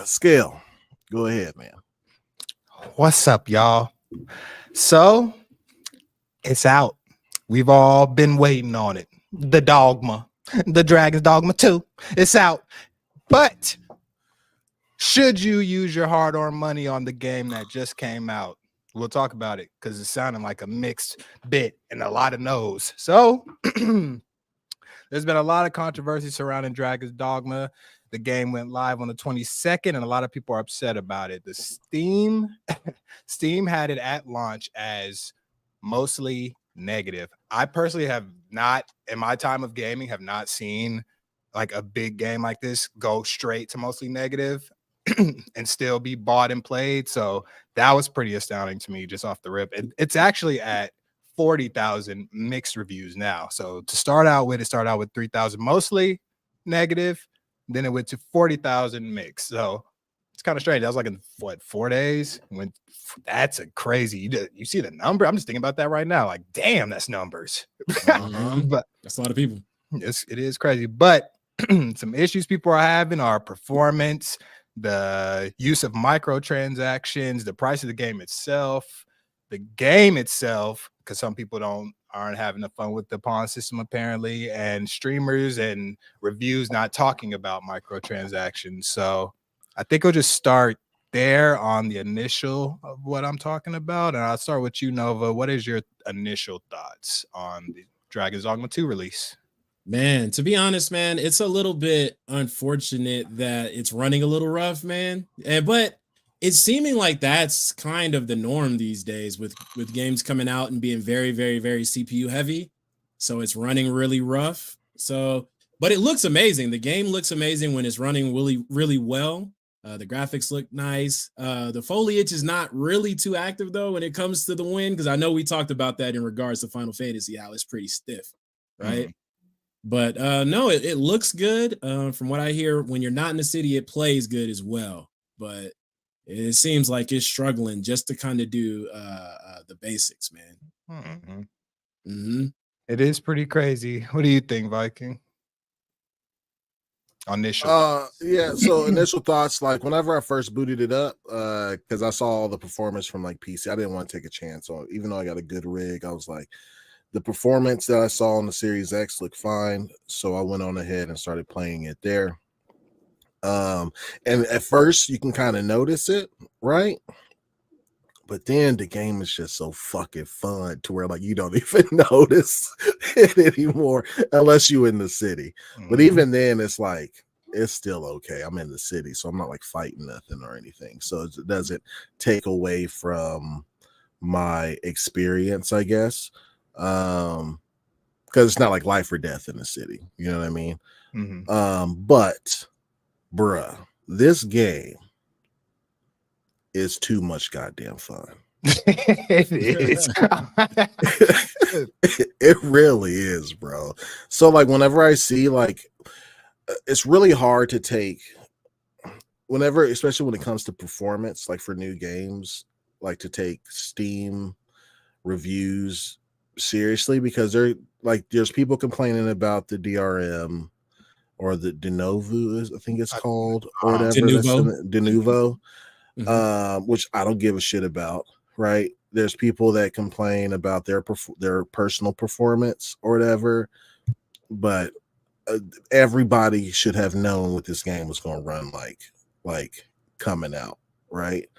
Scale. Go ahead, man. What's up, y'all? So it's out. We've all been waiting on it. The Dogma, the Dragon's Dogma 2. It's out. But should you use your hard-earned money on the game that just came out? We'll talk about it because it's sounding like a mixed bit and a lot of no's. So there's been a lot of controversy surrounding Dragon's Dogma. The game went live on the 22nd, and a lot of people are upset about it. The Steam had it at launch as mostly negative. I personally have not, in my time of gaming, have not seen like a big game like this go straight to mostly negative and still be bought and played. So that was pretty astounding to me just off the rip. It's actually at 40,000 mixed reviews now. So to start out with, it started out with 3,000 mostly negative. Then it went to 40,000 mixed. So it's kind of strange. That was like in 4 days? That's a crazy. You see the number? I'm just thinking about that right now. Like, damn, that's numbers. But that's a lot of people. It is crazy. But some issues people are having are performance, the use of microtransactions, the price of the game itself, because some people aren't having the fun with the pawn system apparently, and streamers and reviews not talking about microtransactions. So I think we'll just start there on the initial of what I'm talking about, and I'll start with you, Nova. What is your initial thoughts on the Dragon's Dogma 2 release? Man, to be honest, man, it's a little bit unfortunate that it's running a little rough, man. But it's seeming like that's kind of the norm these days with games coming out and being very, very, very CPU heavy. So it's running really rough. So, but it looks amazing. The game looks amazing when it's running really, really well. The graphics look nice. The foliage is not really too active though when it comes to the wind, because I know we talked about that in regards to Final Fantasy, how it's pretty stiff, right? Mm-hmm. But no, it looks good. From what I hear, when you're not in the city, it plays good as well. But it seems like it's struggling just to kind of do the basics, man. Mm-hmm. Mm-hmm. It is pretty crazy. What do you think, Viking? Initial so initial thoughts, like whenever I first booted it up, because I saw all the performance from like PC, I didn't want to take a chance on, even though I got a good rig. I was like, the performance that I saw on the Series X looked fine, so I went on ahead and started playing it there. And at first you can kind of notice it, right? But then the game is just so fucking fun to where like you don't even notice it anymore unless you're in the city. Mm-hmm. But even then, it's like it's still okay. I'm in the city, so I'm not like fighting nothing or anything. So it doesn't take away from my experience, I guess. Because it's not like life or death in the city. You know what I mean? Mm-hmm. But bruh, this game is too much goddamn fun. It is. It really is, bro. So like whenever I see like, it's really hard to take whenever, especially when it comes to performance, like for new games, like to take Steam reviews seriously, because there's people complaining about the DRM or the de novo, I think it's called, or whatever. De novo. Mm-hmm. Which I don't give a shit about, right? There's people that complain about their personal performance or whatever, but everybody should have known what this game was going to run like coming out, right?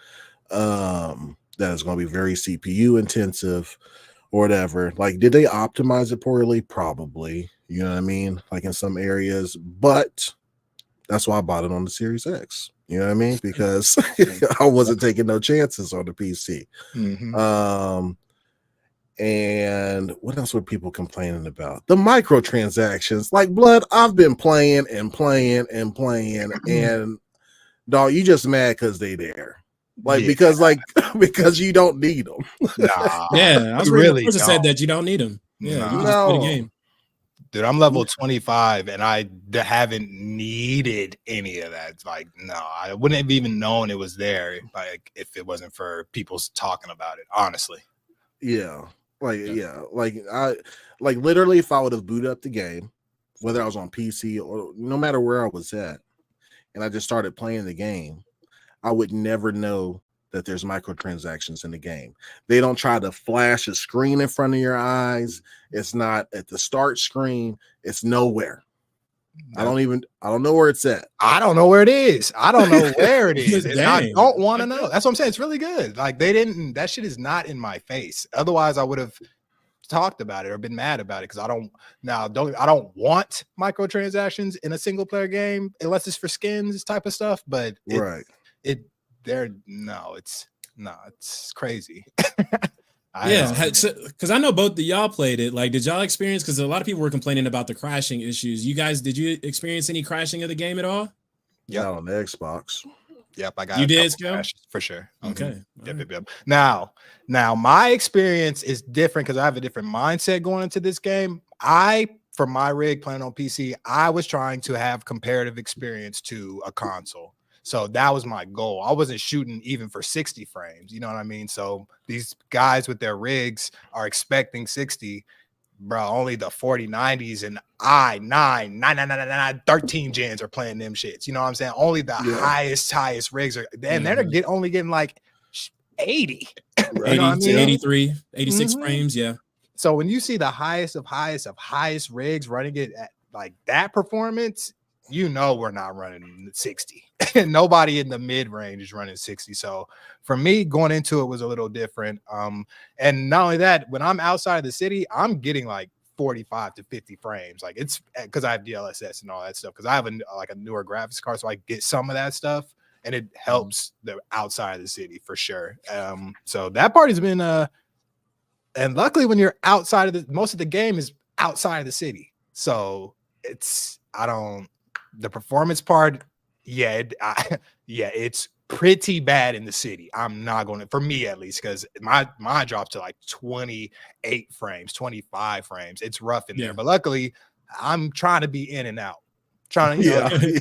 That is going to be very CPU intensive or whatever. Like, did they optimize it poorly? Probably, you know what I mean? Like in some areas, but that's why I bought it on the Series X. You know what I mean? Because I wasn't taking no chances on the PC. Mm-hmm. And what else were people complaining about? The microtransactions. Like, blood, I've been playing and dog, you just mad because they there. Like, yeah. because you don't need them. Nah, yeah, I was really said that you don't need them. Yeah, you just play the game. Dude, I'm level 25 and I haven't needed any of that. It's like, no, I wouldn't have even known it was there, like if it wasn't for people talking about it, honestly. Yeah. Like I literally if I would have booted up the game, whether I was on PC or no matter where I was at, and I just started playing the game, I would never know that there's microtransactions in the game. They don't try to flash a screen in front of your eyes. It's not at the start screen. It's nowhere. I don't know where it's at. I don't know where it is. I don't know where it is. And I Dang. don't want to know. That's what I'm saying. It's really good. Like that shit is not in my face. Otherwise I would have talked about it or been mad about it because I don't want microtransactions in a single player game unless it's for skins type of stuff. But it's crazy. Because I know both of y'all played it. Like, did y'all experience? Because a lot of people were complaining about the crashing issues. Did you experience any crashing of the game at all? Yeah, on the Xbox. Yep, I got. You did, Skill? For sure. Okay. Yep. Now my experience is different because I have a different mindset going into this game. For my rig playing on PC, I was trying to have comparative experience to a console. So that was my goal. I wasn't shooting even for 60 frames. You know what I mean? So these guys with their rigs are expecting 60, bro. Only the 4090s and 13 gens are playing them shits. You know what I'm saying? Only the highest rigs are. And they're only getting like 80, 80 to 83, 86 frames. Yeah. So when you see the highest of highest rigs running it at like that performance, you know we're not running 60. And nobody in the mid range is running 60. So for me, going into it was a little different. And not only that, when I'm outside of the city, I'm getting like 45 to 50 frames. Like it's because I have DLSS and all that stuff. Because I have a newer graphics card, so I get some of that stuff, and it helps the outside of the city for sure. So that part has been and luckily when you're outside of most of the game is outside of the city. So the performance part, it's pretty bad in the city. I'm not going to, for me at least, because my drops to like 28 frames, 25 frames. It's rough in there, but luckily I'm trying to be in and out. Trying to,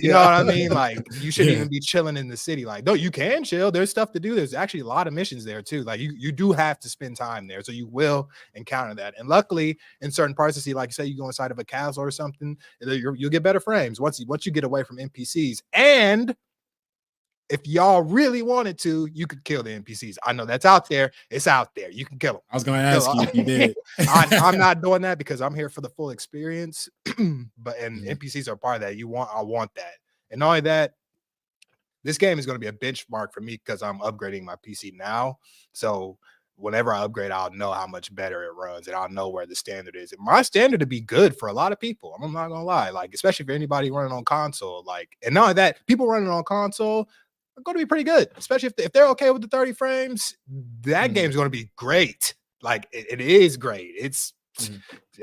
you know what I mean? Like you shouldn't even be chilling in the city. Like, no, you can chill. There's stuff to do. There's actually a lot of missions there too. Like you do have to spend time there. So you will encounter that. And luckily in certain parts of the city, like you say, you go inside of a castle or something, you'll get better frames once you get away from NPCs. And if y'all really wanted to, you could kill the NPCs. I know that's out there. It's out there. You can kill them. I was going to ask you if you did. I'm not doing that because I'm here for the full experience. NPCs are part of that. I want that. And not only that, this game is going to be a benchmark for me because I'm upgrading my PC now. So whenever I upgrade, I'll know how much better it runs and I'll know where the standard is. And my standard to be good for a lot of people. I'm not going to lie. Like, especially for anybody running on console. Like, and not only that, people running on console are going to be pretty good, especially if they're okay with the 30 frames. That game's going to be great. Like it is great. It's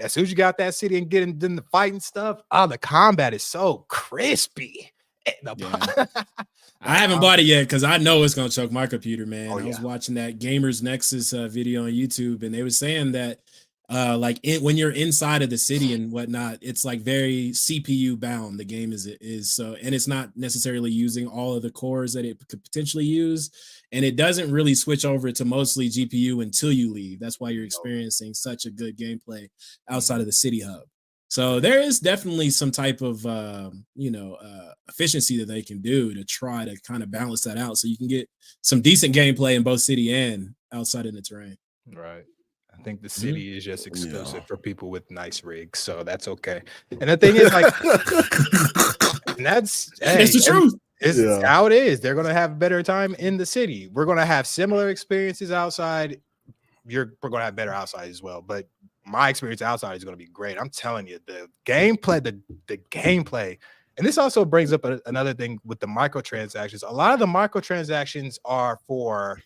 as soon as you got that city and getting in the fighting stuff, the combat is so crispy. I haven't bought it yet because I know it's going to choke my computer, man. I was watching that Gamers Nexus video on YouTube, and they were saying that when you're inside of the city and whatnot, it's like very CPU bound. The game is so, and it's not necessarily using all of the cores that it could potentially use, and it doesn't really switch over to mostly GPU until you leave. That's why you're experiencing such a good gameplay outside of the city hub. So there is definitely some type of efficiency that they can do to try to kind of balance that out, so you can get some decent gameplay in both city and outside in the terrain. Right. I think the city is just exclusive for people with nice rigs, so that's okay. And the thing is, like, that's the truth. It's how it is. They're gonna have a better time in the city. We're gonna have similar experiences outside. We're gonna have better outside as well, but my experience outside is gonna be great. I'm telling you, the gameplay, the gameplay, and this also brings up another thing with the microtransactions. A lot of the microtransactions are for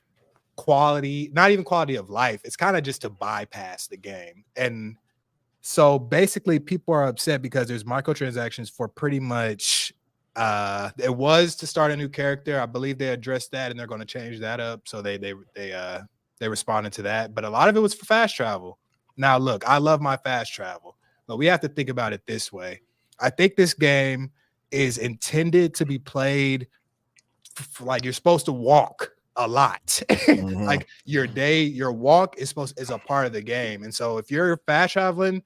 quality, not even quality of life. It's kind of just to bypass the game. And so basically people are upset because there's microtransactions for pretty much it was to start a new character. I believe they addressed that and they're going to change that up. So they responded to that, but a lot of it was for fast travel. Now look, I love my fast travel, but we have to think about it this way. I think this game is intended to be played like you're supposed to walk a lot. Like your walk is a part of the game. And so if you're fast traveling,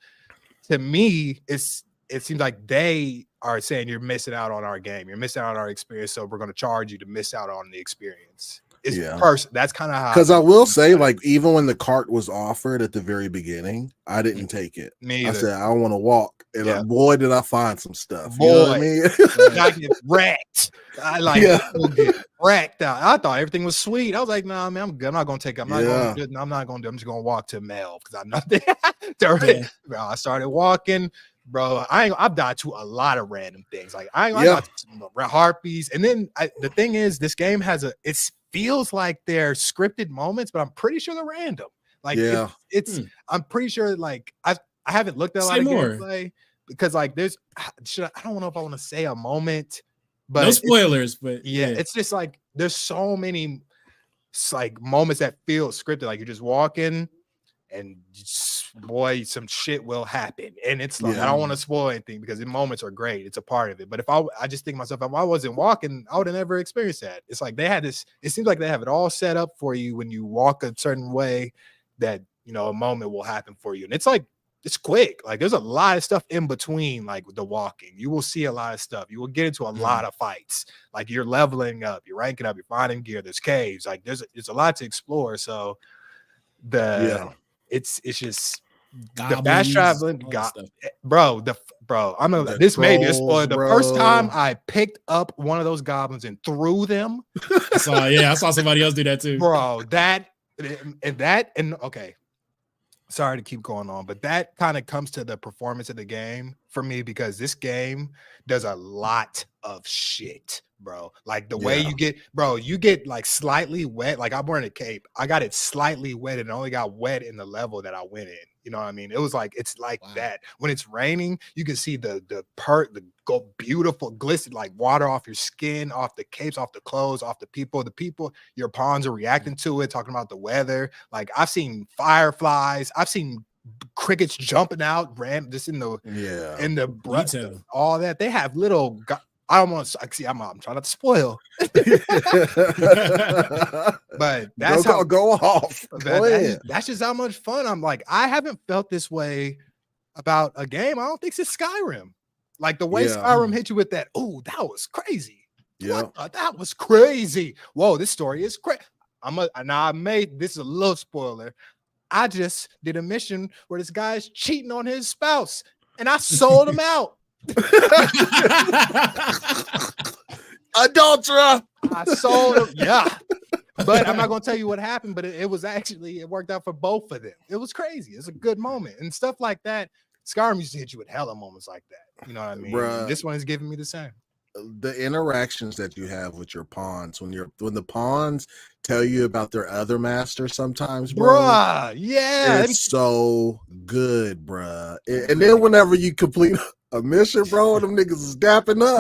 to me, it's it seems like they are saying you're missing out on our game. You're missing out on our experience. So we're going to charge you to miss out on the experience. It's that's kind of how. Because I will say, like, even when the cart was offered at the very beginning, I didn't take it. Me I either. said, I want to walk. And boy, did I find some stuff. Boy, you know what I mean? I get wrecked. I get wrecked out. I thought everything was sweet. I was like, nah, man, I'm good. I'm not going to take it. I'm not going to do it. I'm not going to do it. I'm just going to walk to Mel because I'm not there. Bro, I started walking. Bro, I've died to a lot of random things. Like I got some harpies. And then the thing is, this game has it feels like they're scripted moments, but I'm pretty sure they're random. Like it's I'm pretty sure like I haven't looked at a lot of gameplay because like I don't know if I want to say a moment, but no spoilers, but it's just like there's so many like moments that feel scripted, like you're just walking and boy, some shit will happen. And it's like I don't want to spoil anything because the moments are great. It's a part of it. But if I just think to myself, if I wasn't walking, I would have never experienced that. It's like they had this, it seems like they have it all set up for you when you walk a certain way that a moment will happen for you. And it's like it's quick. Like there's a lot of stuff in between, like the walking. You will see a lot of stuff. You will get into a lot of fights. Like you're leveling up, you're ranking up, you're finding gear, there's caves, like there's a lot to explore. So it's just goblins, the fast traveling bro. This may be a spoiler. The first time I picked up one of those goblins and threw them. I saw somebody else do that too. Bro, okay. Sorry to keep going on, but that kind of comes to the performance of the game for me because this game does a lot of shit, bro. Like the way you get like slightly wet. Like I'm wearing a cape. I got it slightly wet and only got wet in the level that I went in. You know what I mean? It was like it's like that. When it's raining, you can see the beautiful glisten like water off your skin, off the capes, off the clothes, off the people. The people, your pawns are reacting to it, talking about the weather. Like I've seen fireflies, I've seen crickets jumping out, just in the breath, all that. They have little. I'm trying not to spoil, but that's how go off. That's just how much fun I'm like. I haven't felt this way about a game. I don't think it's Skyrim. Like the way Skyrim hit you with that. Oh, that was crazy. Yeah, that was crazy. Whoa, this story is crazy. This is a little spoiler. I just did a mission where this guy's cheating on his spouse, and I sold him out. Adulterer. I sold him. But I'm not gonna tell you what happened, but it worked out for both of them. It was crazy. It's a good moment and stuff like that. Skyrim used to hit you with hella moments like that. You know what I mean? This one is giving me the same. The interactions that you have with your pawns when the pawns tell you about their other master sometimes, bro. It's so good, bruh. And then whenever you complete a mission, bro, them niggas is dapping up,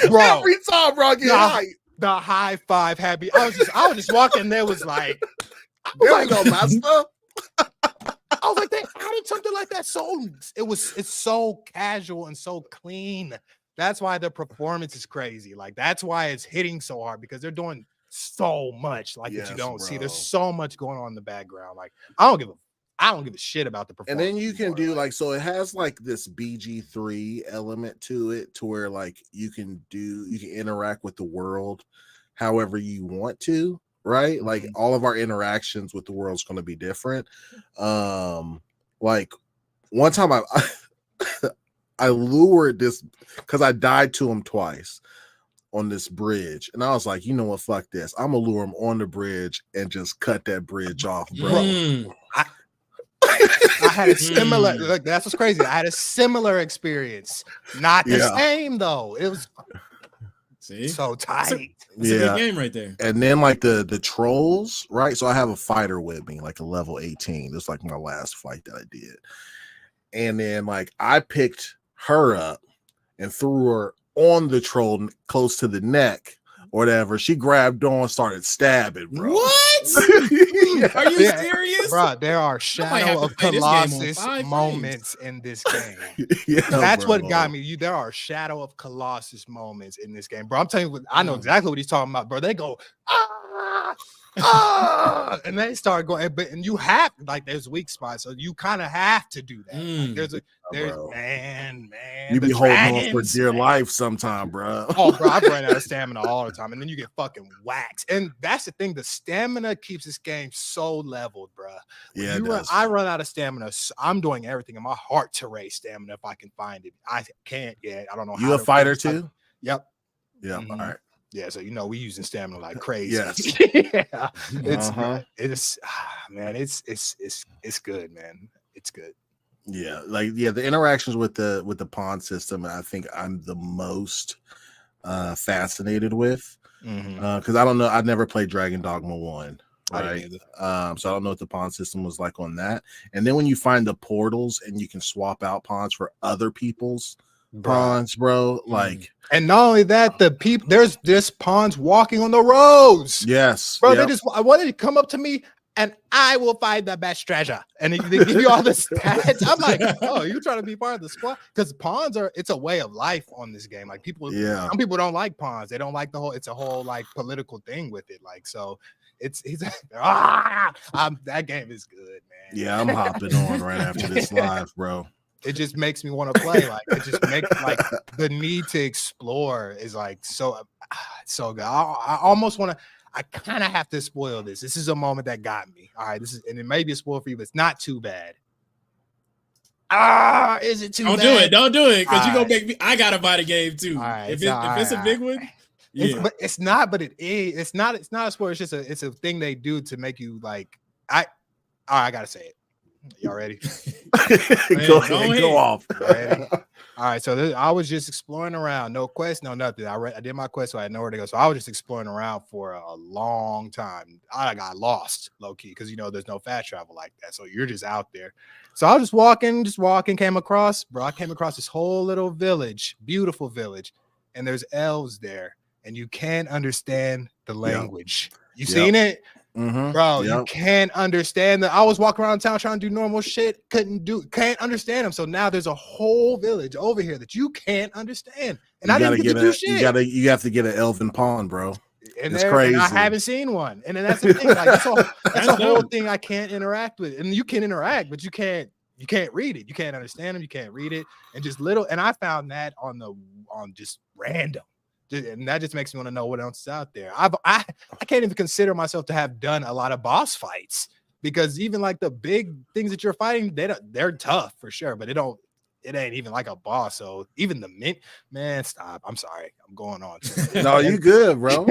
bro. Every time, bro, I get hype. The high five happy. I was just walking there, was like, there you go, master. I was like, they added something like that. So it's so casual and so clean. That's why the performance is crazy. Like that's why it's hitting so hard because they're doing so much that you don't see. There's so much going on in the background. Like I don't give a shit about the performance. And then you can do like so it has like this BG3 element to it to where like you can interact with the world however you want to, right? Like all of our interactions with the world is going to be different. Like one time I lured this because I died to him twice on this bridge, and I was like, you know what, fuck this, I'm gonna lure him on the bridge and just cut that bridge off, bro. I had a similar look. That's what's crazy. I had a similar experience, not the same though. It was so tight. It's a good game right there. And then like the trolls, right? So I have a fighter with me, like a level 18. This is like my last fight that I did, and then like I picked her up and threw her on the troll close to the neck or whatever. She grabbed on, started stabbing, bro. What? Are you serious? Bro, there are Shadow of Colossus moments in this game. That's what got me. There are Shadow of Colossus moments in this game, bro. I'm telling you, I know exactly what he's talking about, bro. They go, and they start going, and you have like there's weak spots, so you kind of have to do that. Like, there's man, you be holding on for dear life sometime, bro. Oh, bro, I've run out of stamina all the time, and then you get fucking whacked. And that's the thing, the stamina keeps this game so leveled, bro. Yeah, I run out of stamina. So I'm doing everything in my heart to raise stamina if I can find it. I can't yet. I don't know. You a fighter too? Yep. Yeah. All right. Yeah, so we using stamina like crazy. Yes. Yeah. It's man, it's good, man. It's good. Yeah, the interactions with the pawn system, I think I'm the most fascinated with. Because I don't know, I've never played Dragon Dogma 1. Right. So I don't know what the pawn system was like on that. And then when you find the portals and you can swap out pawns for other people's pawns, bro, like, and not only that, the people there's pawns walking on the roads. Yes, bro. They just wanted to come up to me and I will find the best treasure, and they give you all the stats. I'm like, oh, you trying to be part of the squad? Because pawns it's a way of life on this game. Like some people don't like pawns. They don't like it's a whole like political thing with it. Like, so that game is good, man. Yeah, I'm hopping on right after this live, bro. It just makes me want to play. Like, it just makes like the need to explore is like so good. I almost want to. I kind of have to spoil this. This is a moment that got me. All right, and it may be a spoil for you, but it's not too bad. Is it too bad? Don't do it, because you're gonna make me. I gotta buy the game too. All right, if it's a big one. Yeah. It's not, but it is. It's not a spoiler. It's a thing they do to make you like. I gotta say it. Y'all ready? Go off. Ready? All right. So I was just exploring around. No quest, no nothing. I did my quest, so I had nowhere to go. So I was just exploring around for a long time. I got lost low key because there's no fast travel like that. So you're just out there. So I was just walking, came across this whole little village, beautiful village, and there's elves there, and you can't understand the language. You seen it? Bro, you can't understand that. I was walking around town trying to do normal shit, can't understand them. So now there's a whole village over here that you can't understand, and I didn't get to do shit. You have to get an elven pawn, bro. And it's crazy. And I haven't seen one, and then that's the thing. Like, that's a whole thing I can't interact with. And you can interact, but you can't read it. You can't understand them. You can't read it, and just little. And I found that on just random. And that just makes me want to know what else is out there. I can't even consider myself to have done a lot of boss fights, because even like the big things that you're fighting, they're tough for sure, but it ain't even like a boss. So even the man, stop. I'm sorry, I'm going on. No, you good, bro.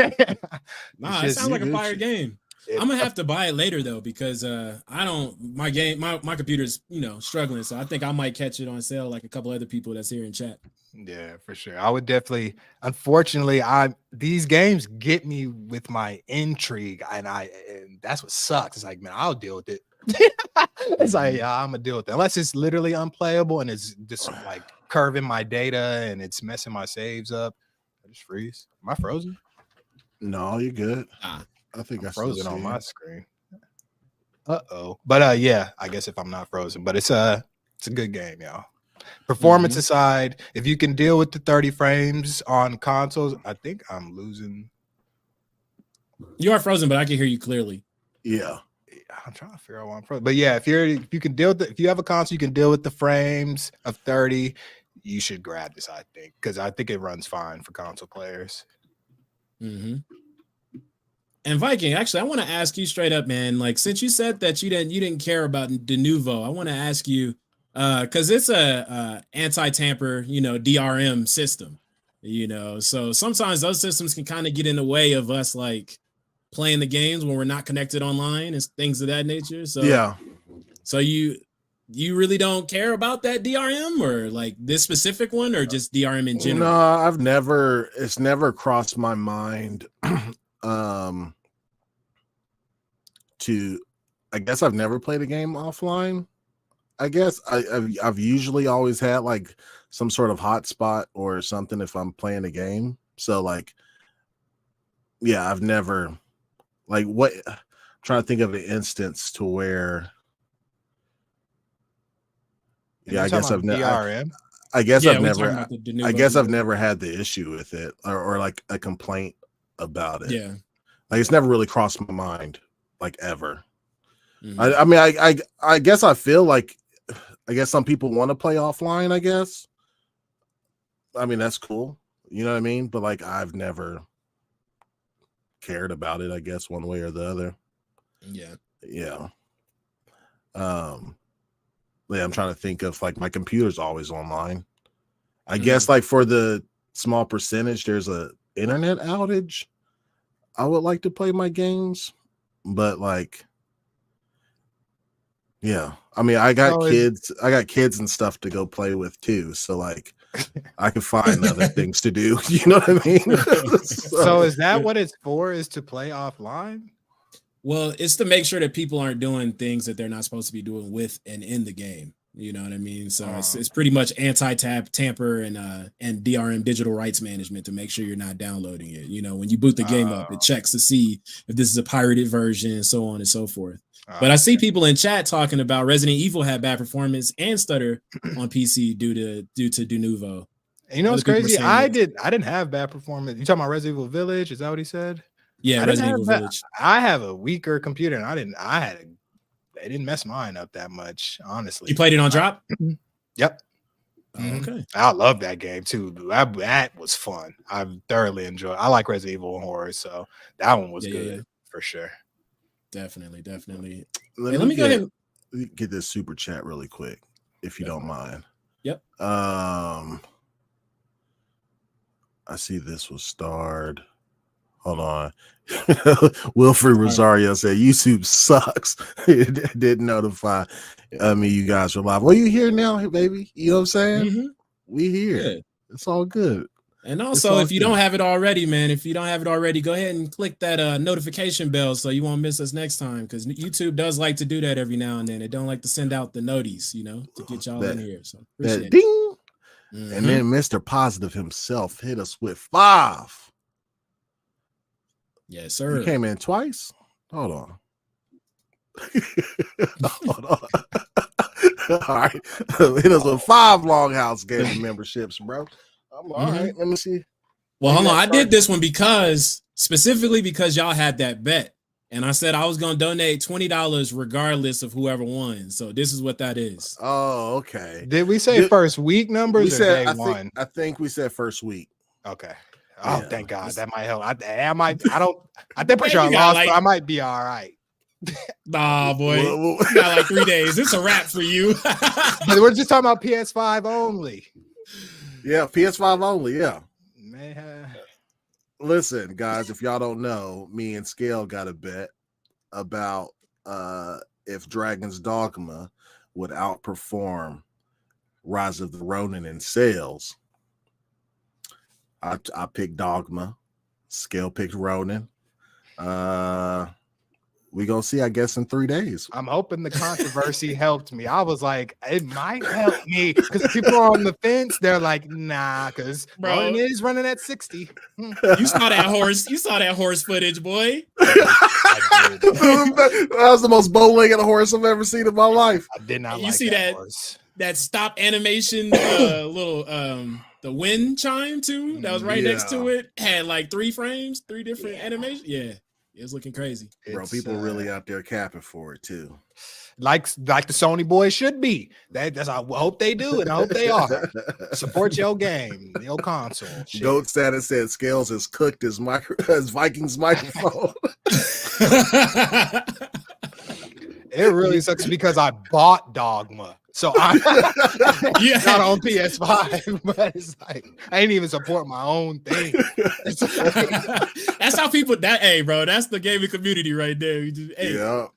Nah, it sounds like a fire game. I'm gonna have to buy it later though, because my computer's struggling, so I think I might catch it on sale like a couple other people that's here in chat. Yeah, for sure. I would definitely. Unfortunately, these games get me with my intrigue, and that's what sucks. It's like, man, I'll deal with it. It's like, yeah, I'm gonna deal with it, unless it's literally unplayable and it's just like curving my data and it's messing my saves up. I just freeze. Am I frozen? No, you're good. I think I'm frozen on my screen. But yeah, I guess if I'm not frozen, but it's a good game, y'all. Performance aside, if you can deal with the 30 frames on consoles, I think I'm losing. You are frozen, but I can hear you clearly. Yeah. I'm trying to figure out why I'm frozen. But yeah, if you can deal with if you have a console, you can deal with the frames of 30, you should grab this, I think, because I think it runs fine for console players. And Viking, actually, I want to ask you straight up, man. Like, since you said that you didn't care about De Novo, I want to ask you, because it's a anti-tamper, DRM system, so sometimes those systems can kind of get in the way of us like playing the games when we're not connected online and things of that nature. So yeah, so you really don't care about that DRM, or like this specific one, or just DRM in general? No, it's never crossed my mind. I guess I've never played a game offline. I guess I've usually always had like some sort of hotspot or something if I'm playing a game. So like, yeah, I've never like I'm trying to think of an instance to where. Yeah, I guess I've never. I guess I've never had the issue with it or like a complaint about it. Yeah. Like it's never really crossed my mind, like ever. Mhm. I mean, I guess I feel like, I guess some people want to play offline. I guess. I mean, that's cool. You know what I mean? But like, I've never cared about it. I guess one way or the other. Yeah. Yeah. Yeah, I'm trying to think of like my computer's always online. I guess like for the small percentage, there's a internet outage. I would like to play my games, but like, yeah. I mean, I got kids and stuff to go play with too. So like, I can find other things to do. You know what I mean? So is that what it's for? Is to play offline? Well, it's to make sure that people aren't doing things that they're not supposed to be doing with and in the game. You know what I mean? So it's pretty much tamper and DRM, digital rights management, to make sure you're not downloading it. You know, when you boot the game up, it checks to see if this is a pirated version and so on and so forth. But I see people in chat talking about Resident Evil had bad performance and stutter on PC due to Denuvo. And you know what's crazy? I didn't have bad performance. You talking about Resident Evil Village? Is that what he said? Yeah, Resident Evil Village. I have a weaker computer, and they didn't mess mine up that much, honestly. You played it on drop? Yep. Okay. I love that game too. That was fun. I thoroughly enjoyed. I like Resident Evil and horror, so that one was good for sure. Definitely. Let me go ahead and get this super chat really quick, if you don't mind. Yep. I see this was starred. Hold on. Wilfred Rosario said YouTube sucks. It didn't notify me you guys were live. Well, you here now, baby? You know what I'm saying? Mm-hmm. We here. Yeah. It's all good. And also, if you don't have it already, man, go ahead and click that notification bell so you won't miss us next time, because YouTube does like to do that every now and then. They don't like to send out the noties, you know, to get y'all in here. So that ding. Mm-hmm. And then Mr. Positive himself hit us with 5. Yes, sir. He came in twice. Hold on. Hold on. All right. Hit us with 5 Longhouse Gaming memberships, bro. I'm all right. Let me see. Well, hold on. I did this one specifically because y'all had that bet. And I said I was going to donate $20 regardless of whoever won. So this is what that is. Oh, okay. Did we say first week numbers or day one? I think we said first week. Okay. Oh, yeah. Thank God. That might help. I think pretty sure I lost, but I might be all right. Nah, boy. You got like 3 days. It's a wrap for you. But we're just talking about PS5 only. Yeah, PS5 only. Yeah. Man. Listen, guys, if y'all don't know, me and Scale got a bet about if Dragon's Dogma would outperform Rise of the Ronin in sales. I picked Dogma. Scale picked Ronin. We gonna see, I guess, in 3 days. I'm hoping the controversy helped me. I was like, it might help me, because people are on the fence. They're like, nah, because Ronin is running at 60. You saw that horse. You saw that horse footage, boy. I did. That was the most bow-legged horse I've ever seen in my life. I did not. You see that horse. That stop animation, little the wind chime too. That was right next to it. Had like 3 frames, 3 different animations. Yeah. It was looking crazy. Bro, people really out there capping for it too. Like the Sony boys should be. That's I hope they do, and I hope they are. Support your game, your console. Shit. Goat Status said Scales has cooked his Vikings microphone. It really sucks because I bought Dogma. So I'm not on PS5, but it's like I ain't even support my own thing. That's how people hey, bro, that's the gaming community right there. You just, hey, yeah.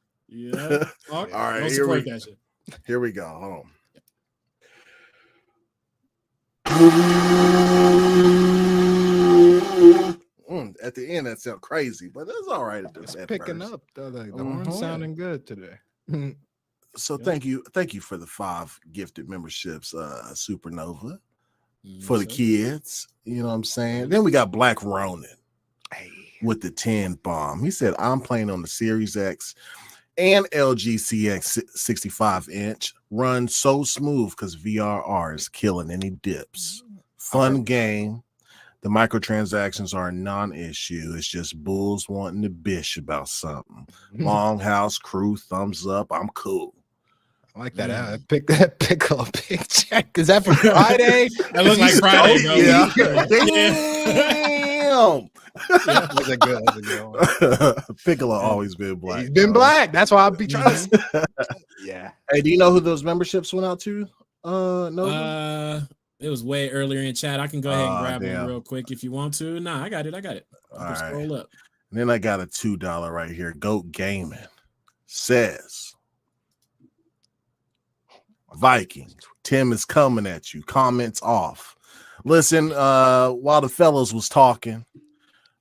All right, here we go. Hold on. At the end, that sounds crazy, but that's all right. It's picking up. The horn sounding good today. So thank you for the 5 gifted memberships, Supernova, for the kids. You know what I'm saying? Then we got Black Ronin with the 10 bomb. He said, I'm playing on the Series X and LG CX 65-inch. Run so smooth because VRR is killing any dips. Fun game. The microtransactions are a non-issue. It's just bulls wanting to bish about something. Longhouse crew, thumbs up. I'm cool. I like that. Pick that Piccolo big check. Is that for Friday? That looks like Friday, bro. Yeah. Damn. That's a good one. Piccolo always been black. He's been black. That's why I'll be trying to. Yeah. Hey, do you know who those memberships went out to? No. It was way earlier in chat. I can go ahead and grab damn. them real quick if you want to. Nah, I got it. All right. Scroll up. And then I got a $2 right here. Goat Gaming says, Viking, Tim is coming at you. Comments off. Listen, while the fellas was talking,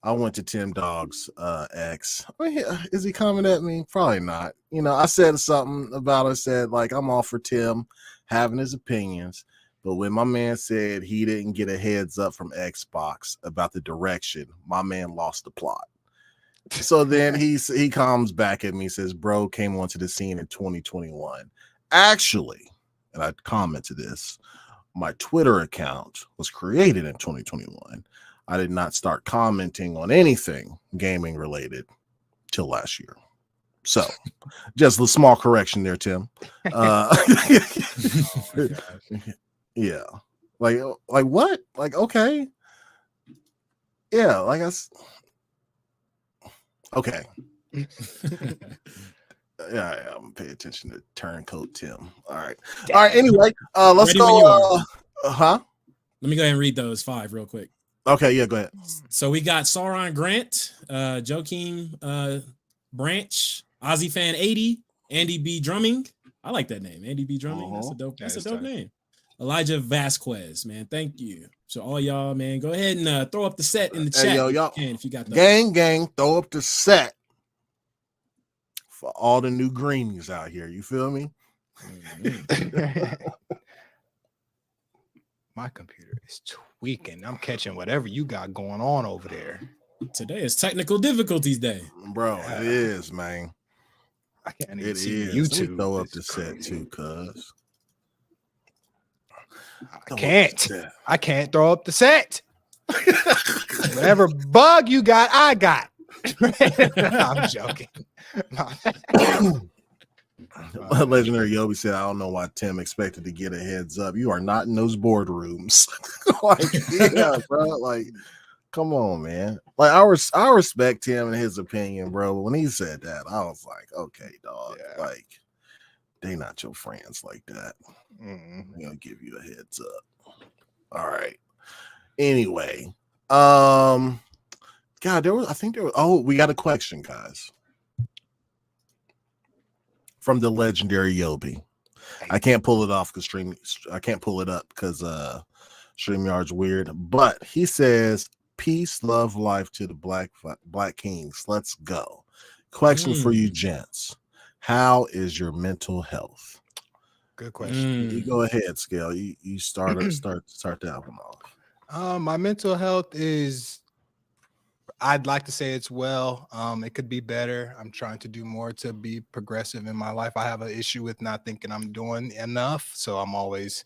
I went to Tim Dog's X. Is he coming at me? Probably not. You know, I said something about it. I said, like, I'm all for Tim having his opinions. But when my man said he didn't get a heads up from Xbox about the direction, my man lost the plot. So then he comes back at me, says, bro came onto the scene in 2021. Actually, and I commented this, my Twitter account was created in 2021. I did not start commenting on anything gaming related till last year. So just a small correction there, Tim. Yeah. Like what? Like, okay. Yeah, like okay. Yeah, I'm paying attention to Turncoat Tim. All right. All right. Anyway, let's Ready go. Let me go ahead and read those 5 real quick. Okay, yeah, go ahead. So we got Sauron Grant, Joakim Branch, Ozzy Fan 80, Andy B Drumming. I like that name, Andy B Drumming. That's a dope name. Elijah Vasquez, man. Thank you. So all y'all, man, go ahead and throw up the set in the chat. If you got that. Gang, throw up the set for all the new greenies out here. You feel me? My computer is tweaking. I'm catching whatever you got going on over there. Today is technical difficulties day, bro. It is, man. I can't even see YouTube. YouTube. Throw up the set too, cuz. I can't throw up the set. Whatever bug you got, I got. I'm joking. Legendary Yobi said, I don't know why Tim expected to get a heads up. You are not in those boardrooms. Like, yeah, bro. Like, come on, man. Like, I respect him and his opinion, bro. But when he said that, I was like, okay, dog. Yeah. Like, they not your friends like that. They're gonna give you a heads up. All right. Anyway, God, we got a question, guys, from the legendary Yobi. I can't pull it off because I can't pull it up because StreamYard's weird. But he says, "Peace, love, life to the Black Kings. Let's go." Question for you, gents: how is your mental health? Good question. You go ahead, Scale. You start that one off. My mental health is, I'd like to say it's well. It could be better. I'm trying to do more to be progressive in my life. I have an issue with not thinking I'm doing enough, so I'm always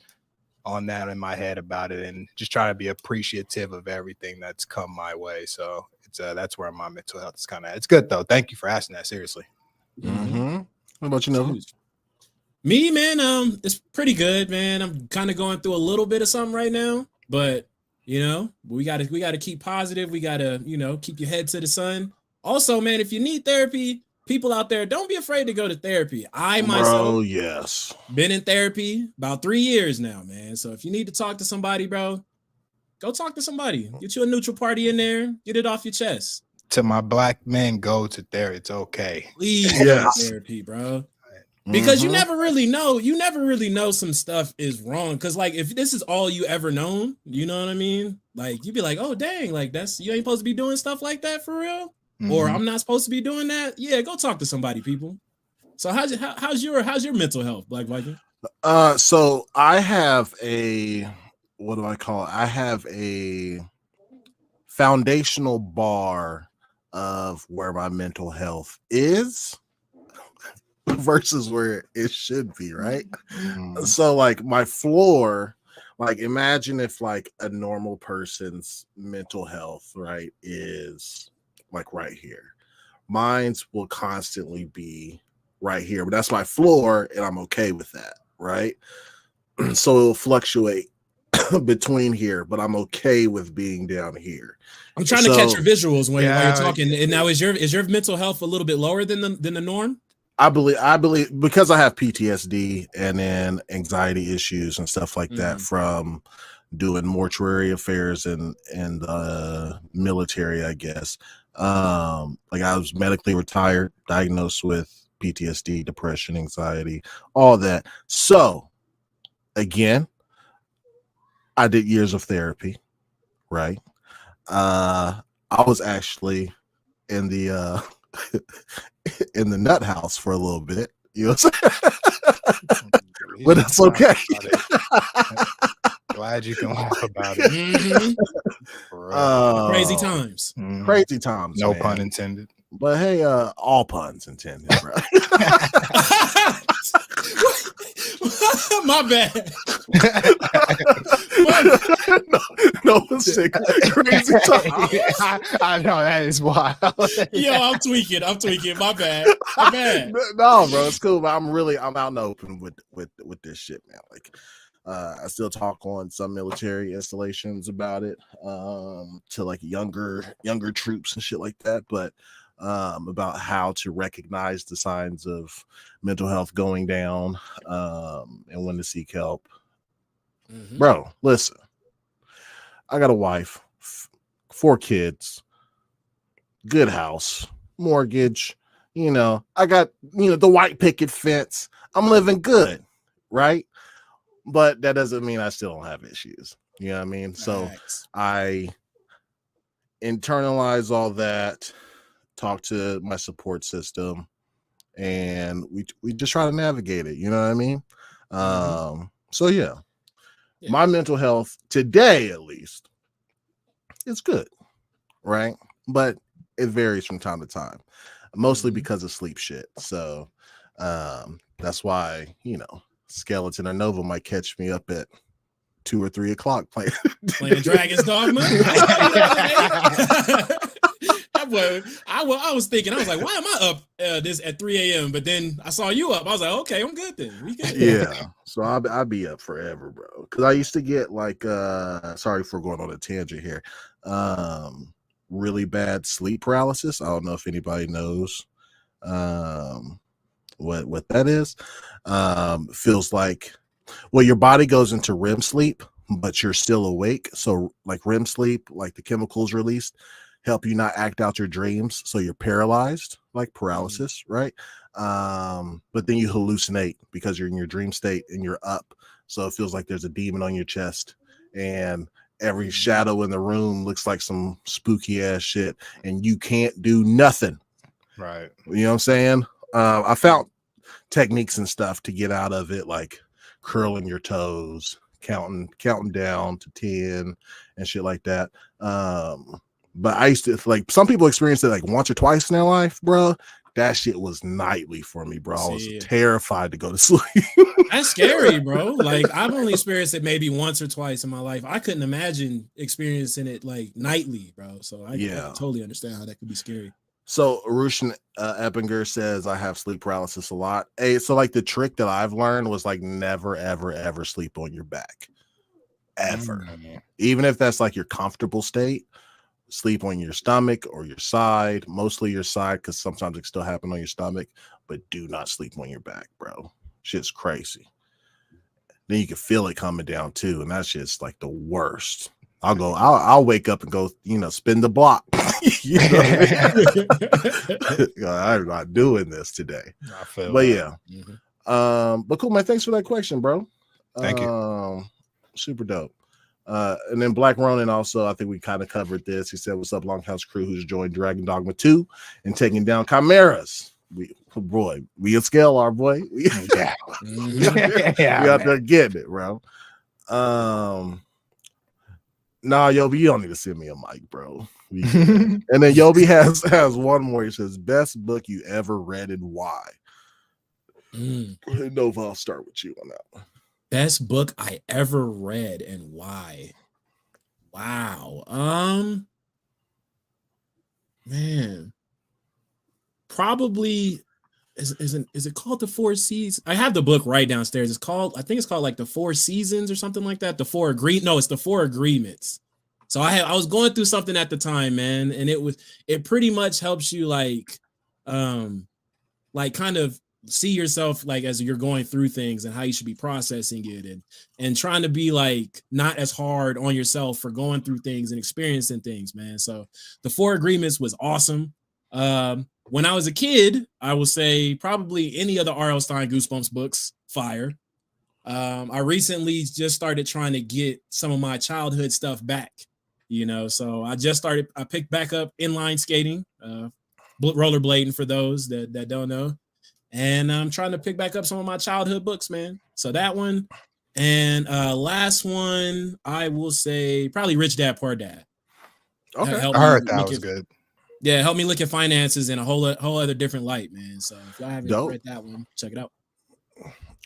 on that in my head about it, and just try to be appreciative of everything that's come my way. So it's that's where my mental health is it's good though. Thank you for asking that. Seriously. What about you, Nova? Me, man, it's pretty good, man. I'm kind of going through a little bit of something right now, but you know, we gotta keep positive. We gotta, keep your head to the sun. Also, man, if you need therapy, people out there, don't be afraid to go to therapy. I myself, been in therapy about 3 years now, man. So if you need to talk to somebody, bro, go talk to somebody. Get you a neutral party in there. Get it off your chest. To my black men, go to therapy. It's okay. Please go to therapy, bro. Because you never really know some stuff is wrong. Because like if this is all you ever known, you know what I mean? Like you'd be like, oh dang, like you ain't supposed to be doing stuff like that for real, or I'm not supposed to be doing that. Yeah, go talk to somebody, people. So how's your mental health, Black Viking? So I have a I have a foundational bar of where my mental health is versus where it should be, right? So like my floor Like, imagine if like a normal person's mental health, right, is like right here. Mine's will constantly be right here, but that's my floor, and I'm okay with that, right? So it'll fluctuate between here, but I'm okay with being down here. I'm trying to catch your visuals while you're talking. And now, is your mental health a little bit lower than the norm? I believe because I have PTSD and then anxiety issues and stuff like that from doing mortuary affairs and military, I guess. Like I was medically retired, diagnosed with PTSD, depression, anxiety, all that. So again, I did years of therapy, right? I was actually in the in the nut house for a little bit, you know what I'm saying? But that's okay. Glad you can laugh about it. Crazy times. Crazy times. No man. pun intended. But hey, all puns intended, bro. My bad. No, sick. Crazy times. I know that is wild. Yo, I'm tweaking. My bad. No, bro, it's cool. But I'm out and open with this shit, man. Like, I still talk on some military installations about it, to like younger troops and shit like that. But about how to recognize the signs of mental health going down, and when to seek help. Bro, listen, I got a wife, 4 kids, good house, mortgage, I got, the white picket fence. I'm living good, right? But that doesn't mean I still don't have issues. You know what I mean? So I internalize all that, talk to my support system, and we just try to navigate it. You know what I mean? So yeah, my mental health today, at least, it's good, right? But it varies from time to time, mostly because of sleep shit. So that's why, Skeleton or Nova might catch me up at 2 or 3 o'clock playing Dragon's Dogma. I was thinking, I was like, why am I up this at 3 a.m.? But then I saw you up. I was like, okay, I'm good then. We good. Yeah. So I'll be up forever, bro. Because I used to get like, sorry for going on a tangent here, really bad sleep paralysis. I don't know if anybody knows what that is. Feels like, well, your body goes into REM sleep, but you're still awake. So like REM sleep, like the chemicals released help you not act out your dreams. So you're paralyzed, like paralysis, right? But then you hallucinate because you're in your dream state and you're up. So it feels like there's a demon on your chest, and every shadow in the room looks like some spooky ass shit, and you can't do nothing. Right. You know what I'm saying? I found techniques and stuff to get out of it, like curling your toes, counting down to 10 and shit like that. But I used to, like, some people experience it like once or twice in their life, bro. That shit was nightly for me, bro. I was terrified to go to sleep. That's scary, bro. Like, I've only experienced it maybe once or twice in my life. I couldn't imagine experiencing it like nightly, bro. So I totally understand how that could be scary. So Arushan Eppinger says I have sleep paralysis a lot. Hey, so like the trick that I've learned was like never, ever, ever sleep on your back. Ever. Even if that's like your comfortable state, sleep on your stomach or your side, mostly your side, because sometimes it still happen on your stomach, but do not sleep on your back, bro. Shit's crazy. Then you can feel it coming down too, and that shit's like the worst. I'll wake up and go, spin the block. You know what I mean? I'm not doing this today. I feel but that. Yeah. But cool, man. Thanks for that question, bro. Thank you. Super dope. And then Black Ronin also, I think we kind of covered this. He said, "What's up, Longhouse crew who's joined Dragon Dogma 2 and taking down chimeras." We a scale our boy. We out there getting it, bro. Nah, Yobi, you don't need to send me a mic, bro. And then Yobi has one more. He says, "Best book you ever read and why?" Nova, I'll start with you on that one. Best book I ever read and why? Wow. Man, probably is it called The Four Seasons? I have the book right downstairs. I think it's called like The Four Seasons or something like that. It's The Four Agreements. So I was going through something at the time, man, and it pretty much helps you like kind of see yourself like as you're going through things and how you should be processing it and trying to be like not as hard on yourself for going through things and experiencing things, man. So The Four Agreements was awesome. When I was a kid, I would say probably any of the R.L. Stine Goosebumps books, fire. I recently just started trying to get some of my childhood stuff back, so I picked back up inline skating, rollerblading for those that don't know. And I'm trying to pick back up some of my childhood books, man. So that one. And last one, I will say probably Rich Dad, Poor Dad. Okay. I heard that was good. Yeah, help me look at finances in a whole other different light, man. So if y'all haven't read that one, check it out.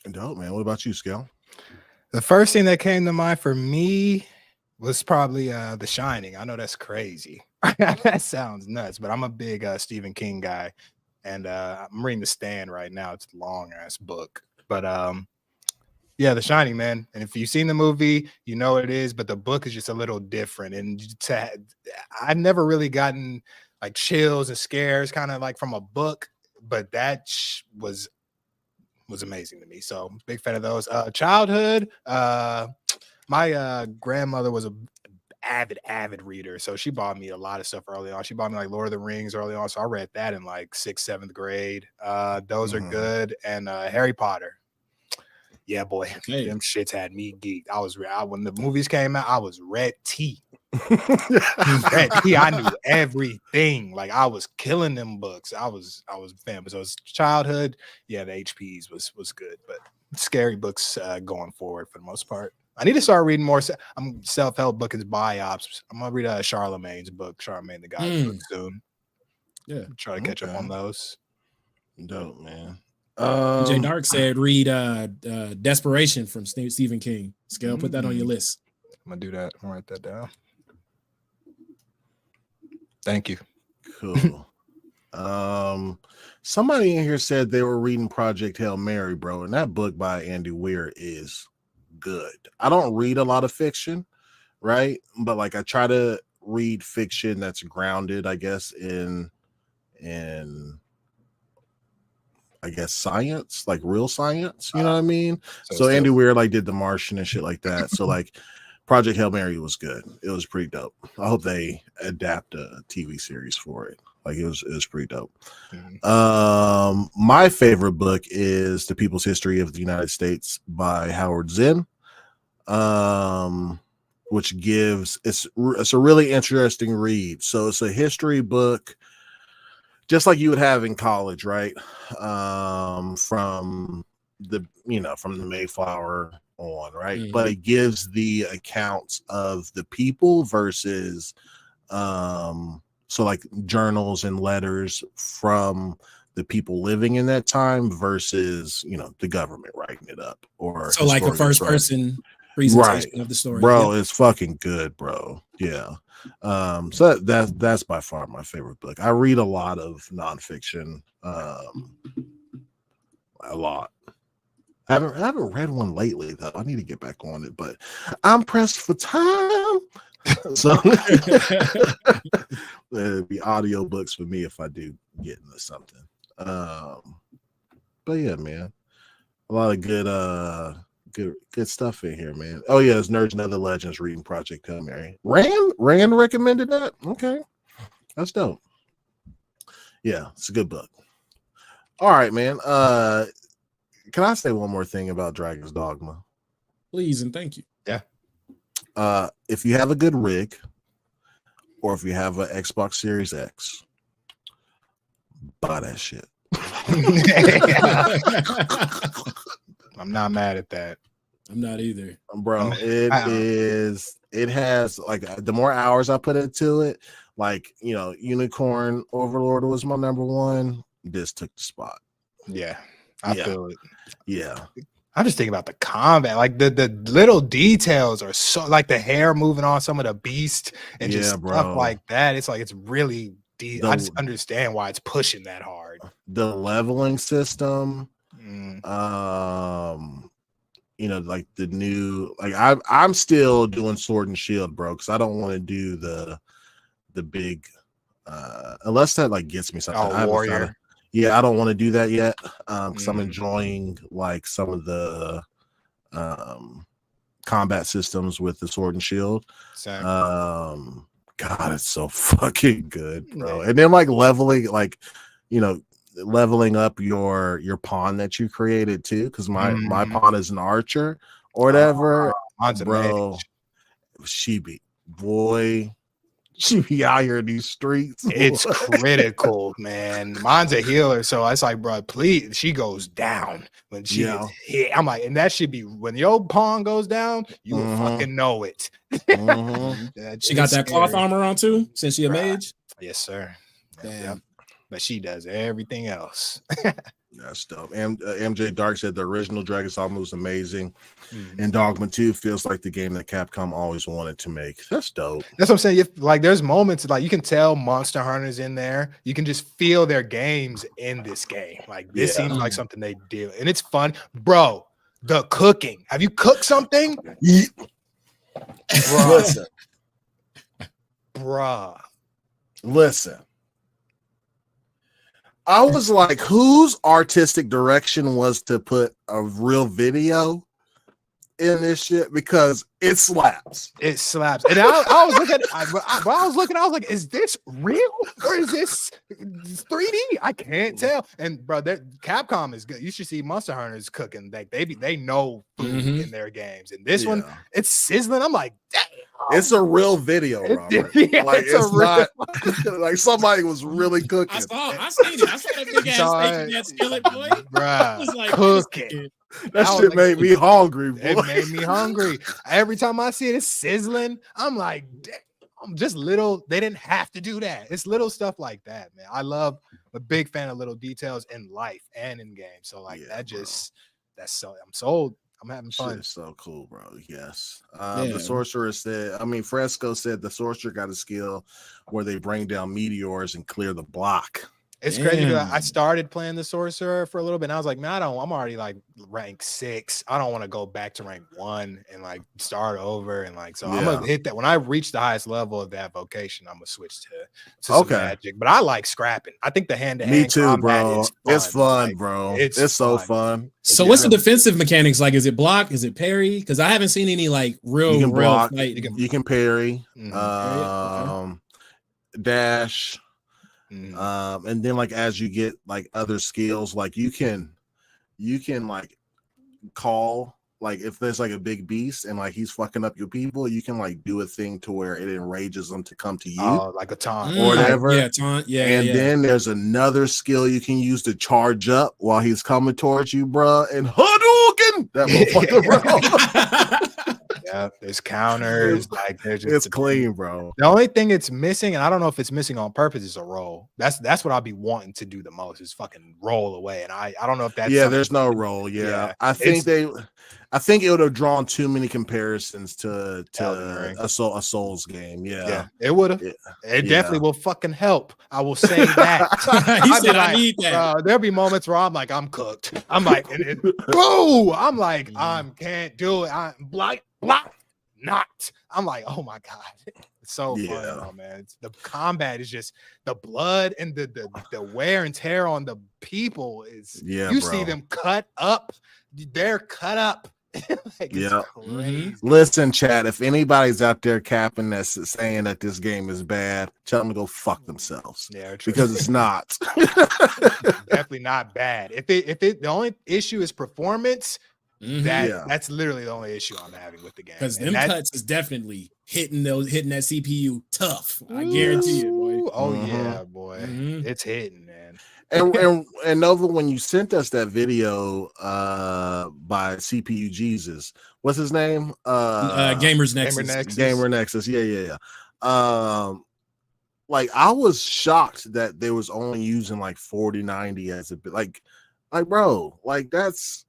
Dope, man. What about you, Skell? The first thing that came to mind for me was probably The Shining. I know that's crazy. That sounds nuts, but I'm a big Stephen King guy. And I'm reading The Stand right now. It's a long ass book, but yeah, The Shining, man. And if you've seen the movie, you know what it is, but the book is just a little different. And I've never really gotten like chills and scares kind of like from a book, but that was amazing to me. So big fan of those. Childhood, my grandmother was a avid reader, so she bought me a lot of stuff early on. She bought me like Lord of the Rings early on, so I read that in like 6th, 7th grade. Those are good. And Harry Potter, yeah, boy, them shits had me geeked. When the movies came out, I was red tea. I knew everything. Like I was killing them books. I was a fan. But so it was childhood, yeah, the HPs was good, but scary books going forward for the most part. I need to start reading more. I'm self-help book is Biops. I'm gonna read Charlemagne's book, Charlemagne the God book soon. Yeah, try to catch up on those. Dope, man. J Dark said read Desperation from Stephen King. Skell, put that on your list. I'm gonna do that. I'm gonna write that down. Thank you. Cool. Somebody in here said they were reading Project Hail Mary, bro, and that book by Andy Weir is good. I don't read a lot of fiction, right? But like I try to read fiction that's grounded, I guess, in I guess science, like real science, you know what I mean? So Andy Weir like did The Martian and shit like that. So like Project Hail Mary was good. It was pretty dope. I hope they adapt a TV series for it. Like it was pretty dope. My favorite book is The People's History of the United States by Howard Zinn, which it's a really interesting read. So it's a history book, just like you would have in college, right? From the Mayflower on, right? But it gives the accounts of the people versus so like journals and letters from the people living in that time versus the government writing it up, or so like a first person presentation of the story, bro. It's fucking good, bro. Yeah. So that's by far my favorite book. I read a lot of nonfiction, a lot. I haven't read one lately though. I need to get back on it, but I'm pressed for time. So there'd be audiobooks for me if I do get into something. But yeah, man, a lot of good stuff in here, man. Oh yeah, there's Nerds and Other Legends reading Project Hail Mary. Rand recommended that. Okay, that's dope. Yeah, it's a good book. All right, man. Can I say one more thing about Dragon's Dogma? Please and thank you. Yeah. If you have a good rig, or if you have an Xbox Series X, buy that shit. I'm not mad at that. I'm not either, bro. It has like the more hours I put into it, like Unicorn Overlord was my number one. This took the spot. Yeah, I feel it. Yeah. I'm just thinking about the combat, like the little details are so like the hair moving on some of the beast and just stuff like that. It's like it's really deep. I just understand why it's pushing that hard. The leveling system, like the new, like I'm still doing Sword and Shield, bro, because I don't want to do the big unless that like gets me something. Oh, Warrior. Yeah, I don't want to do that yet because I'm enjoying like some of the combat systems with the Sword and Shield. God, it's so fucking good, bro. And then like leveling up your pawn that you created too, because my pawn is an archer or whatever. Bro, she be out here in these streets. It's critical, man. Mine's a healer, so it's like, bro, please. She goes down when she gets hit. I'm like, and that should be when your pawn goes down, you will fucking know it. She got that cloth armor on too, since she a mage. Yes, sir. Damn. But she does everything else. That's dope. MJ Dark said the original Dragon's Dogma was amazing, and Dogma 2 feels like the game that Capcom always wanted to make. That's dope. That's what I'm saying. Like, there's moments like you can tell Monster Hunter's in there. You can just feel their games in this game. Like this seems like something they do, and it's fun, bro. The cooking. Have you cooked something? Yeah. Listen. I was like, whose artistic direction was to put a real video in this shit? Because it slaps. It slaps. And I was looking, I was like, is this real or is this 3D? I can't tell. And bro, Capcom is good. You should see Monster Hunters cooking. Like they know food in their games. And this one, it's sizzling. I'm like, damn. It's a real video, Robert. Like it's not like somebody was really cooking. I seen it. I saw that big ass steak that skillet, boy. Bruh, was like cooking. That shit made me hungry, boy. It made me hungry. Every time I see it, it's sizzling. I'm like, damn, just little. They didn't have to do that. It's little stuff like that, man. I'm a big fan of little details in life and in games. So like that's so I'm sold. I'm having fun. It's so cool, bro. Yes. The sorcerer said, Fresco said the sorcerer got a skill where they bring down meteors and clear the block. It's crazy. I started playing the sorcerer for a little bit, and I was like, man, I'm already like rank 6. I don't want to go back to rank 1 and like start over. And like, so I'm gonna hit that when I reach the highest level of that vocation. I'm gonna switch to some magic. But I like scrapping. I think the hand-to-hand. Me too, bro. It's fun, like, bro. It's so fun. So what's the defensive mechanics like? Is it block? Is it parry? Because I haven't seen any like real block. Fight. You can parry. Dash. And then like as you get like other skills, like you can like call, like if there's like a big beast and like he's fucking up your people, you can like do a thing to where it enrages them to come to you, like a taunt or whatever. Taunt. And then there's another skill you can use to charge up while he's coming towards you, bro. And Hadouken that motherfucker, bro. Yeah, there's counters. Like it's clean, bro. The only thing it's missing, and I don't know if it's missing on purpose, is a roll. That's what I'll be wanting to do the most, is fucking roll away. And I don't know if that's there's no roll. I think it would have drawn too many comparisons to a Souls game. Yeah, it would have. It definitely will fucking help. I will say that. He said, I need that. There'll be moments where I'm like, I'm cooked. I'm like, boo! I'm like, I can't do it. I'm block, not. I'm like, oh my god, it's so fun, man. The combat is just the blood and the wear and tear on the people is. See them cut up. They're cut up. Like, crazy. Listen, chat, if anybody's out there capping that's saying that this game is bad, tell them to go fuck themselves. Because it's not. Definitely not bad. If the only issue is performance, that's literally the only issue I'm having with the game. Because them cuts is definitely hitting that CPU tough. I guarantee it, boy. Oh yeah, boy. It's hitting, man. And Nova, when you sent us that video by CPU Jesus, what's his name? Gamers Nexus. Gamer Nexus. Yeah. Like I was shocked that they was only using like 4090 as a bit, like bro, like that's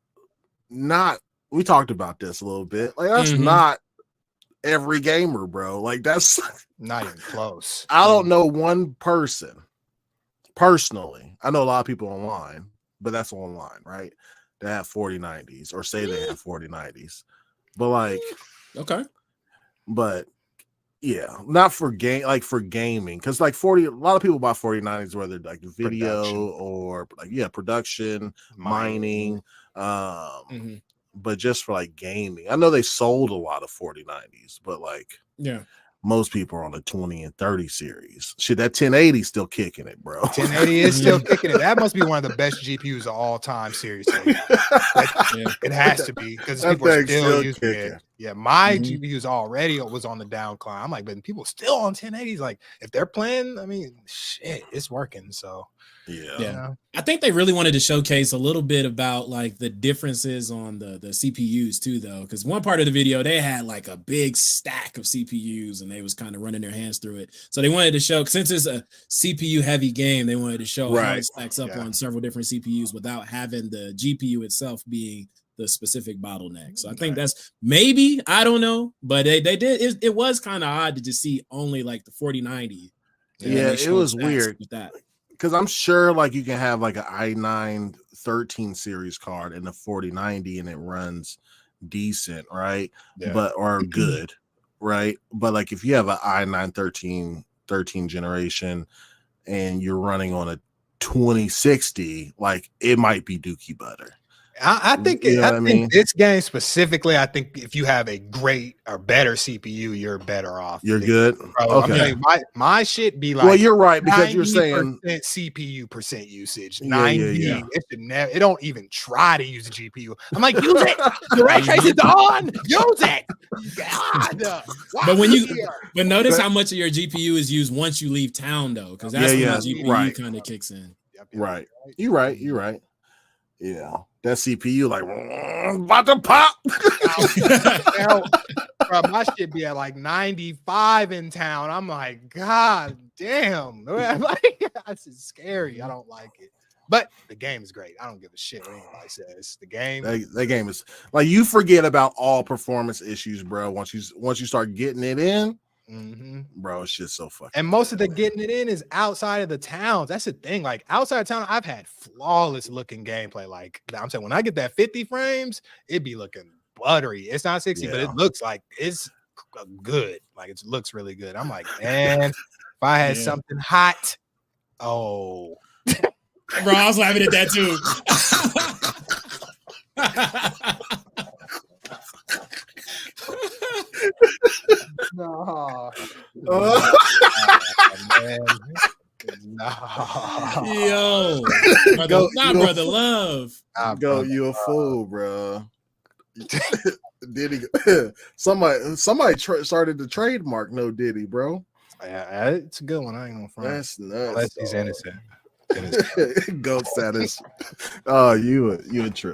not. We talked about this a little bit. Like that's not every gamer, bro. Like that's not even close. I don't know one person personally. I know a lot of people online, but that's online, right? That have 4090s or say they have 4090s. But like, okay. But yeah, not for game, like for gaming, because like a lot of people buy 4090s, whether like video or like production, mining, but just for like gaming. I know they sold a lot of 4090s, but like most people are on the 20 and 30 series. Shit, that 1080 still kicking it, bro. 1080 is still kicking it. That must be one of the best GPUs of all time, seriously. It has to be, because people are still using it. Yeah, my GPUs already was on the downcline. I'm like, but people still on 1080s. Like, if they're playing, I mean, shit, it's working. So yeah. I think they really wanted to showcase a little bit about like the differences on the CPUs too, though, because one part of the video they had like a big stack of CPUs and they was kind of running their hands through it. So they wanted to show, since it's a CPU heavy game, they wanted to show how it stacks up on several different CPUs without having the GPU itself being the specific bottleneck. So I think that's maybe, I don't know, but they did. It was kind of odd to just see only like the 4090. Yeah, it was weird with that. Because I'm sure like you can have like an i9 13 series card and a 4090 and it runs decent, right? But or good, right? But like if you have an i9 13 generation and you're running on a 2060, like it might be dookie butter. I think this game specifically, I think if you have a great or better CPU, you're better off. You're good. Bro, okay. My shit be like, well, you're right, because you're saying CPU % usage. 90. It don't even try to use the GPU. I'm like, use it. The ray trace is on. Use it. God. But notice how much of your GPU is used once you leave town, though, because that's when the GPU kind of kicks in. Right. You're right. Yeah, that CPU like about to pop. Bro, my shit be at like 95 in town. I'm like, God damn, this is scary. I don't like it, but the game is great. I don't give a shit what anybody says. The game, that game is like, you forget about all performance issues, bro. Once you start getting it in. Bro, it's just so fucking. And most of the getting it in is outside of the towns. That's the thing. Like outside of town, I've had flawless looking gameplay. Like I'm saying, when I get that 50 frames, it be looking buttery. It's not 60, but it looks like it's good. Like it looks really good. I'm like, man, if I had something hot, bro, I was laughing at that too. No. Man. No. Yo, brother love. You a fool, bro. Diddy. Somebody started to trademark No Diddy, bro. Yeah, it's a good one. I ain't gonna front. That's nuts. Unless he's innocent. Goat status. Oh, you a trip,